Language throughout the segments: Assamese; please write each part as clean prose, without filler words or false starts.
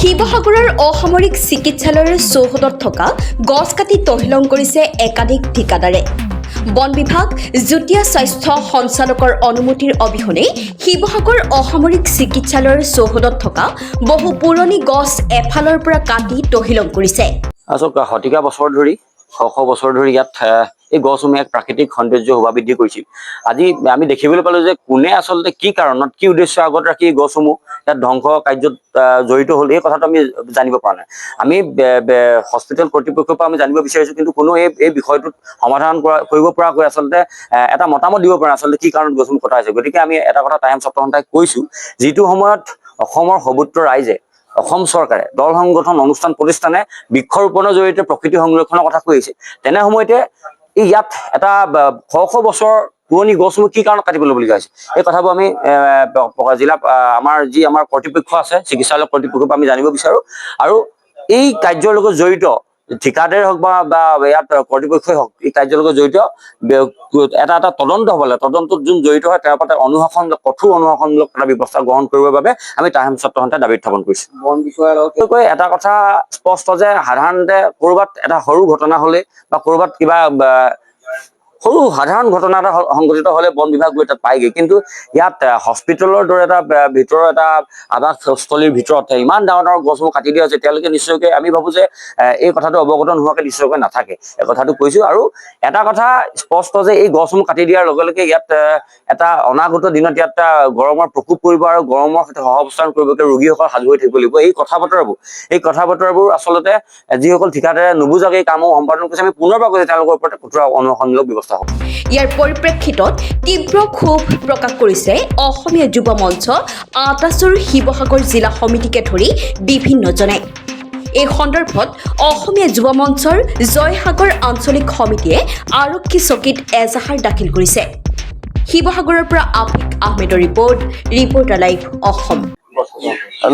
শিৱসাগৰৰ অসামৰিক চিকিৎসালয়ৰ চৌহদত থকা গছ কাটি তহিলং কৰিছে একাধিক ঠিকাদাৰে। বন বিভাগ যুটীয়া স্বাস্থ্য সঞ্চালকৰ অনুমতিৰ অবিহনে শিৱসাগৰ অসামৰিক চিকিৎসালয়ৰ চৌহদত থকা বহু পুৰণি গছ এফালৰ পৰা কাটি তহিলং কৰিছে। শতিকা বছৰ ধৰি শ বছৰ ধৰি ইয়াত এই গছসমূহে এক প্ৰাকৃতিক সৌন্দৰ্য শোভা বৃদ্ধি কৰিছিল। আজি আমি দেখিবলৈ পালো যে কোনে আচলতে কি কাৰণত কি উদ্দেশ্য আগত ৰাখি এই গছসমূহ ইয়াত ধ্বংস কাৰ্যত জড়িত হ'ল এই কথাটো আমি জানিব পৰা নাই। আমি হস্পিটেল কৰ্তৃপক্ষৰ পৰা আমি জানিব বিচাৰিছো, কিন্তু কোনো এই বিষয়টোত সমাধান কৰিব পৰাকৈ আচলতে এটা মতামত দিব পৰা আচলতে কি কাৰণত গছসমূহ কটা হৈছে। গতিকে আমি এটা কথা টাইমছ অফ তহন্তাই কৈছো, যিটো সময়ত অসমৰ সৰ্বত্ৰ ৰাইজে অসম চৰকাৰে দল সংগঠন অনুষ্ঠান প্ৰতিষ্ঠানে বৃক্ষৰোপণৰ জৰিয়তে প্ৰকৃতি সংৰক্ষণৰ কথা কৈ আহিছে, তেনে সময়তে ইয়াত এটা শ বছৰ পুৰণি গছসমূহ কি কাৰণত কাটিবলগীয়া হৈছে এই কথাবোৰ আমি জিলা আমাৰ কৰ্তৃপক্ষ আছে চিকিৎসালয় কৰ্তৃপক্ষৰ পৰা আমি জানিব বিচাৰো। আৰু এই কাৰ্যৰ লগত জড়িত ঠিকাদাৰে হওক বা ইয়াত কৰ্তৃপক্ষই হওক, এই কাৰ্যৰ লগত জড়িত এটা তদন্ত হ'ব লাগে। তদন্তত যোন জড়িত হয় তেওঁৰ পৰা কঠোৰ অনুশাসনমূলক এটা ব্যৱস্থা গ্ৰহণ কৰিবৰ বাবে আমি টাইমছ অফ তহন্তাই দাবী উত্থাপন কৰিছো। বন বিষয়াৰ লগত এটা কথা স্পষ্ট যে সাধাৰণতে কৰবাত এটা সৰু ঘটনা হলে বা কৰবাত কিবা সৰু সাধাৰণ ঘটনা এটা সংঘটিত হলে বন বিভাগ গৈ তাত পায়গে, কিন্তু ইয়াত হস্পিটেলৰ দৰে এটা ভিতৰৰ এটা আৱাসস্থলীৰ ভিতৰত ইমান ডাঙৰ ডাঙৰ গছসমূহ কাটি দিয়া হৈছে। তেওঁলোকে নিশ্চয়কৈ আমি ভাবো যে এই কথাটো অৱগত নোহোৱাকৈ নিশ্চয়কৈ নাথাকে, এই কথাটো কৈছো। আৰু এটা কথা স্পষ্ট যে এই গছসমূহ কাটি দিয়াৰ লগে লগে ইয়াত এটা অনাগত দিনত ইয়াত গৰমৰ প্ৰকোপ পৰিব আৰু গৰমৰ সৈতে সহাৱস্থান কৰিবকৈ ৰোগীসকল সাজু হৈ থাকিব লাগিব। এই কথা বতৰাবোৰ আচলতে যিসকল ঠিকাদাৰে নুবুজাকৈ এই কামসমূহ সম্পাদন কৰিছে, আমি পুনৰবাৰ কৈছো তেওঁলোকৰ ওপৰত কঠোৰ অনুশাসনমূলক ব্যৱস্থা। ইয়াৰ পৰিপ্ৰেক্ষিতত তীব্ৰ ক্ষোভ প্ৰকাশ কৰিছে অসমীয়া যুৱ মঞ্চ, আটাছৰ শিৱসাগৰ জিলা সমিতিকে ধৰি বিভিন্নজনে। এই সন্দৰ্ভত অসমীয়া যুৱ মঞ্চৰ জয়সাগৰ আঞ্চলিক সমিতিয়ে আৰক্ষী চকীত এজাহাৰ দাখিল কৰিছে। শিৱসাগৰৰ পৰা আফিক আহমেদৰ ৰিপৰ্টাৰ লাইভ অসম।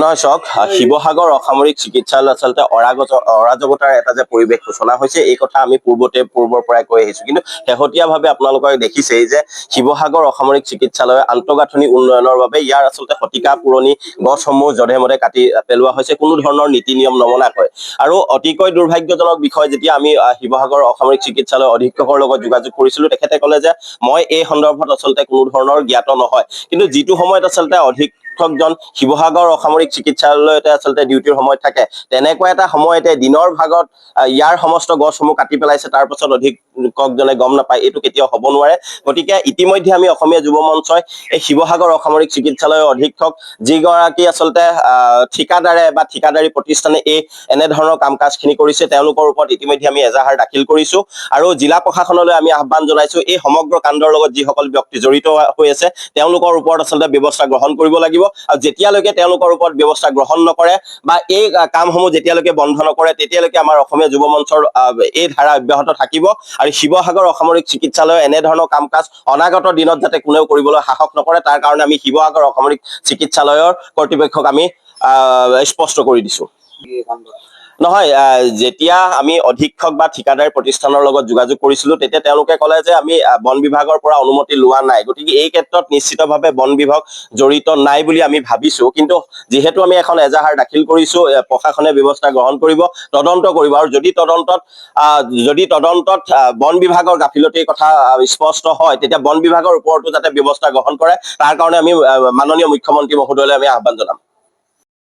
নহয় চাওক, শিৱসাগৰ অসামৰিক চিকিৎসালয় আচলতে অৰাজকতাৰ এটা যে পৰিৱেশ সূচনা হৈছে এই কথা আমি পূৰ্বৰ পৰাই কৈ আহিছো, কিন্তু শেহতীয়াভাৱে আপোনালোকে দেখিছেই যে শিৱসাগৰ অসামৰিক চিকিৎসালয়ৰ আন্তঃগাঁথনি উন্নয়নৰ বাবে ইয়াৰ আচলতে শতিকা পুৰণি গছসমূহ জধে মধে কাটি পেলোৱা হৈছে, কোনো ধৰণৰ নীতি নিয়ম নমনাকৈ। আৰু অতিকৈ দুৰ্ভাগ্যজনক বিষয়, যেতিয়া আমি শিৱসাগৰ অসামৰিক চিকিৎসালয়ৰ অধীক্ষকৰ লগত যোগাযোগ কৰিছিলো, তেখেতে ক'লে যে মই এই সন্দৰ্ভত আচলতে কোনো ধৰণৰ জ্ঞাত নহয়। কিন্তু যিটো সময়ত আচলতে অধীক্ষকজন শিৱসাগৰ অসামৰিক চিকিৎসালয়তে আচলতে ডিউটিৰ সময়ত থাকে, তেনেকুৱা এটা সময়তে দিনৰ ভাগত ইয়াৰ সমস্ত গছসমূহ কাটি পেলাইছে, তাৰ পাছত অধীক্ষকজনে গম নাপায়, এইটো কেতিয়াও হ'ব নোৱাৰে। গতিকে ইতিমধ্যে আমি অসমীয়া যুৱ মঞ্চই এই শিৱসাগৰ অসামৰিক চিকিৎসালয়ৰ অধীক্ষক যিগৰাকী আচলতে ঠিকাদাৰে বা ঠিকাদাৰী প্ৰতিষ্ঠানে এনেধৰণৰ কাম কাজখিনি কৰিছে, তেওঁলোকৰ ওপৰত ইতিমধ্যে আমি এজাহাৰ দাখিল কৰিছো। আৰু জিলা প্ৰশাসনলৈ আমি আহ্বান জনাইছো, এই সমগ্ৰ কাণ্ডৰ লগত যিসকল ব্যক্তি জড়িত হৈ আছে তেওঁলোকৰ ওপৰত আচলতে ব্যৱস্থা গ্ৰহণ কৰিব লাগিব। আৰু যেতিয়ালৈকে তেওঁলোকৰ ওপৰত ব্যৱস্থা গ্ৰহণ নকৰে বা এই কামসমূহ যেতিয়ালৈকে বন্ধ নকৰে, তেতিয়ালৈকে আমাৰ অসমীয়া যুৱ মঞ্চৰ এই ধাৰা অব্যাহত থাকিব। আৰু শিৱসাগৰ অসামৰিক চিকিৎসালয়ৰ এনেধৰণৰ কাম কাজ অনাগত দিনত যাতে কোনেও কৰিবলৈ সাহস নকৰে, তাৰ কাৰণে আমি শিৱসাগৰ অসামৰিক চিকিৎসালয়ৰ কৰ্তৃপক্ষক আমি স্পষ্ট কৰি দিছো। নহয়, যেতিয়া আমি অধীক্ষক বা ঠিকাদাৰী প্ৰতিষ্ঠানৰ লগত যোগাযোগ কৰিছিলো, তেতিয়া তেওঁলোকে ক'লে যে আমি বন বিভাগৰ পৰা অনুমতি লোৱা নাই। গতিকে এই ক্ষেত্ৰত নিশ্চিতভাৱে বন বিভাগ জড়িত নাই বুলি আমি ভাবিছো, কিন্তু যিহেতু আমি এখন এজাহাৰ দাখিল কৰিছো, প্ৰশাসনে ব্যৱস্থা গ্ৰহণ কৰিব, তদন্ত কৰিব। আৰু যদি তদন্তত বন বিভাগৰ গাফিলতিৰ কথা স্পষ্ট হয়, তেতিয়া বন বিভাগৰ ওপৰতো যাতে ব্যৱস্থা গ্ৰহণ কৰে, তাৰ কাৰণে আমি মাননীয় মুখ্যমন্ত্ৰী মহোদয়লৈ আমি আহ্বান জনাম।